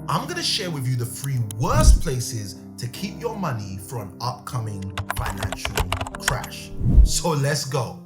I'm gonna share with you the 3 worst places to keep your money for an upcoming financial crash. So let's go.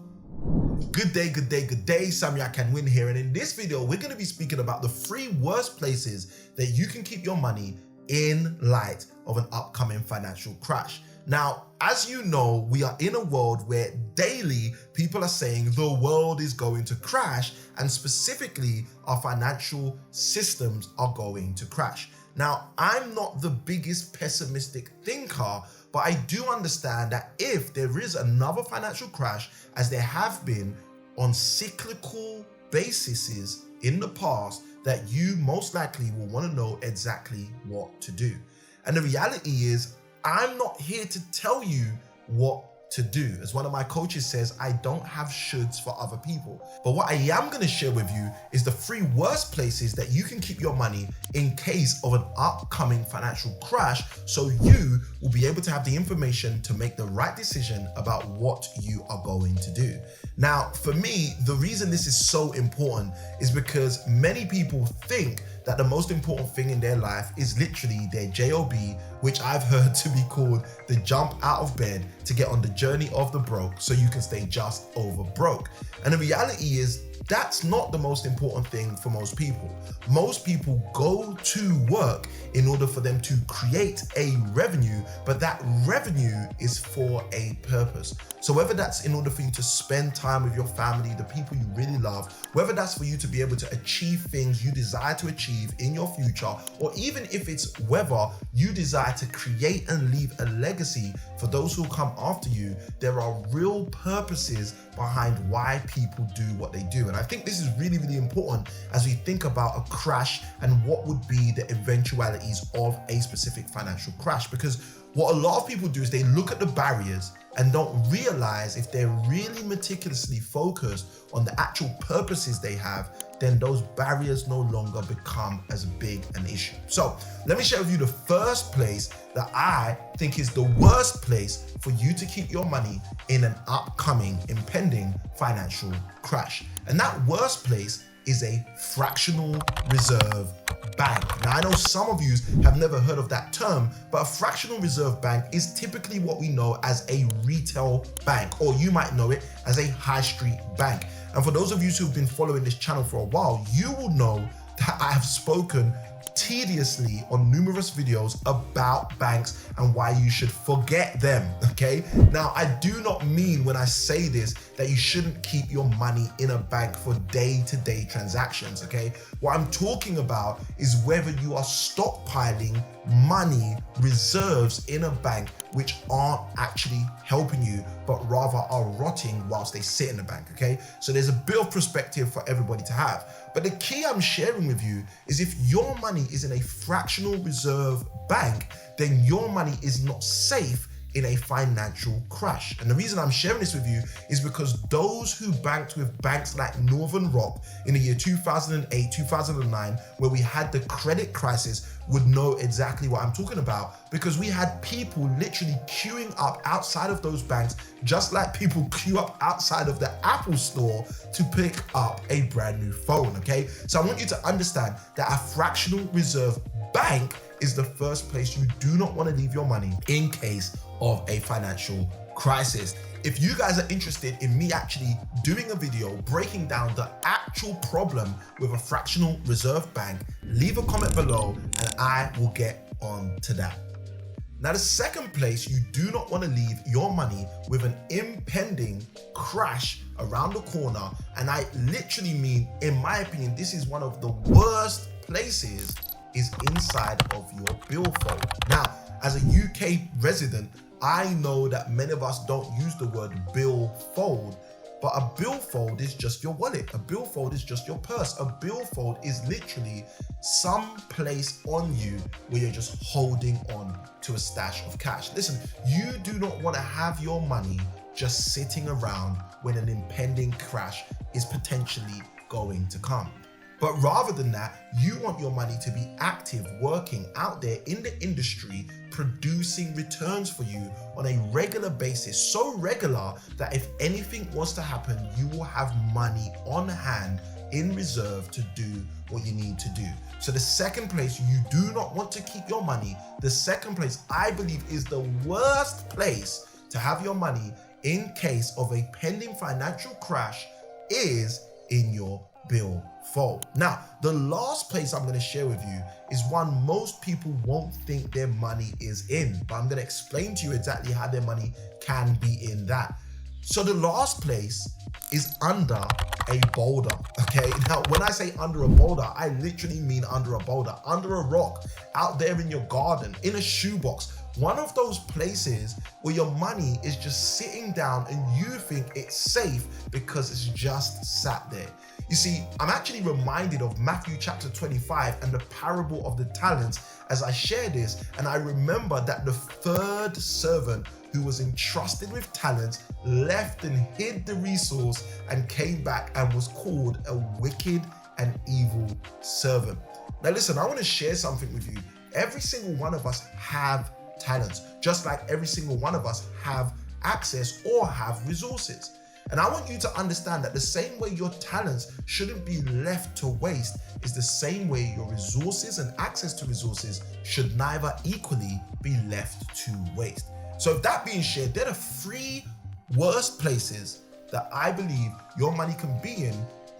Good day, good day, good day. ICanWin here, and in this video, we're gonna be speaking about the 3 worst places that you can keep your money in light of an upcoming financial crash. Now, as you know, we are in a world where daily people are saying the world is going to crash, and specifically our financial systems are going to crash. Now, I'm not the biggest pessimistic thinker, but I do understand that if there is another financial crash, as there have been on cyclical bases in the past, that you most likely will want to know exactly what to do. And the reality is, I'm not here to tell you what to do. As one of my coaches says, I don't have shoulds for other people. But what I am going to share with you is the 3 worst places that you can keep your money in case of an upcoming financial crash, so you will be able to have the information to make the right decision about what you are going to do. Now, for me, the reason this is so important is because many people think that the most important thing in their life is literally their job, which I've heard to be called the jump out of bed to get on the journey of the broke so you can stay just over broke. And the reality is, that's not the most important thing for most people. Most people go to work in order for them to create a revenue, but that revenue is for a purpose. So whether that's in order for you to spend time with your family, the people you really love, whether that's for you to be able to achieve things you desire to achieve in your future, or even if it's whether you desire to create and leave a legacy for those who come after you, there are real purposes behind why people do what they do. And I think this is really, really important as we think about a crash and what would be the eventualities of a specific financial crash. Because what a lot of people do is they look at the barriers and don't realize if they're really meticulously focused on the actual purposes they have, then those barriers no longer become as big an issue. So let me share with you the first place that I think is the worst place for you to keep your money in an upcoming, impending financial crash. And that worst place is a fractional reserve bank. Now, I know some of you have never heard of that term, but a fractional reserve bank is typically what we know as a retail bank, or you might know it as a high street bank. And for those of you who've been following this channel for a while, you will know that I have spoken tediously on numerous videos about banks and why you should forget them, okay? Now, I do not mean when I say this that you shouldn't keep your money in a bank for day-to-day transactions, okay? What I'm talking about is whether you are stockpiling money, reserves in a bank which aren't actually helping you, but rather are rotting whilst they sit in the bank, okay? So there's a bit of perspective for everybody to have. But the key I'm sharing with you is if your money is in a fractional reserve bank, then your money is not safe in a financial crash. And the reason I'm sharing this with you is because those who banked with banks like Northern Rock in the year 2008, 2009, where we had the credit crisis, would know exactly what I'm talking about, because we had people literally queuing up outside of those banks, just like people queue up outside of the Apple store to pick up a brand new phone, okay? So I want you to understand that a fractional reserve bank is the first place you do not want to leave your money in case of a financial crisis. If you guys are interested in me actually doing a video breaking down the actual problem with a fractional reserve bank, leave a comment below and I will get on to that. Now, the second place you do not want to leave your money with an impending crash around the corner, and I literally mean, in my opinion, this is one of the worst places, is inside of your billfold. Now, as a UK resident, I know that many of us don't use the word billfold, but a billfold is just your wallet. A billfold is just your purse. A billfold is literally some place on you where you're just holding on to a stash of cash. Listen, you do not want to have your money just sitting around when an impending crash is potentially going to come. But rather than that, you want your money to be active, working out there in the industry, producing returns for you on a regular basis, so regular that if anything was to happen, you will have money on hand in reserve to do what you need to do. So the second place you do not want to keep your money, the second place I believe is the worst place to have your money in case of a pending financial crash, is in your billfold. Now, the last place I'm going to share with you is one most people won't think their money is in, but I'm going to explain to you exactly how their money can be in that. So the last place is under a boulder, okay? Now, when I say under a boulder, I literally mean under a boulder, under a rock, out there in your garden, in a shoebox, one of those places where your money is just sitting down and you think it's safe because it's just sat there. You see, I'm actually reminded of Matthew chapter 25 and the parable of the talents as I share this, and I remember that the third servant who was entrusted with talents left and hid the resource and came back and was called a wicked and evil servant. Now listen, I want to share something with you. Every single one of us have talents, just like every single one of us have access or have resources. And I want you to understand that the same way your talents shouldn't be left to waste is the same way your resources and access to resources should neither equally be left to waste. So with that being shared, there are 3 worst places that I believe your money can be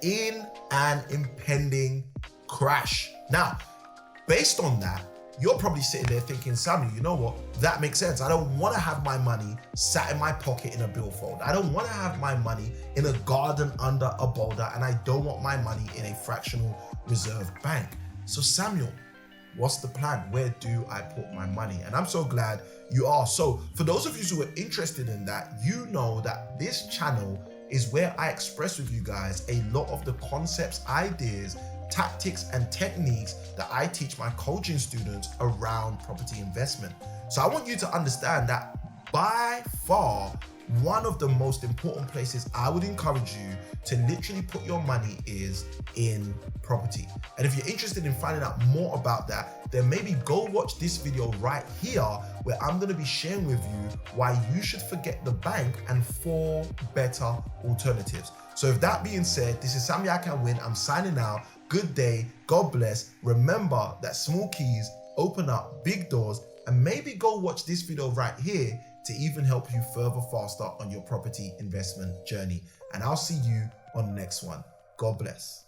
in an impending crash. Now, based on that, you're probably sitting there thinking, Samuel, you know what? That makes sense. I don't want to have my money sat in my pocket in a billfold. I don't want to have my money in a garden under a boulder, and I don't want my money in a fractional reserve bank. So Samuel, what's the plan? Where do I put my money? And I'm so glad you are. So for those of you who are interested in that, you know that this channel is where I express with you guys a lot of the concepts, ideas, tactics, and techniques that I teach my coaching students around property investment. So I want you to understand that by far, one of the most important places I would encourage you to literally put your money is in property. And if you're interested in finding out more about that, then maybe go watch this video right here where I'm going to be sharing with you why you should forget the bank and 4 better alternatives. So with that being said, this is Samuel ICanWin. I'm signing out. Good day. God bless. Remember that small keys open up big doors, and maybe go watch this video right here to even help you further faster on your property investment journey. And I'll see you on the next one. God bless.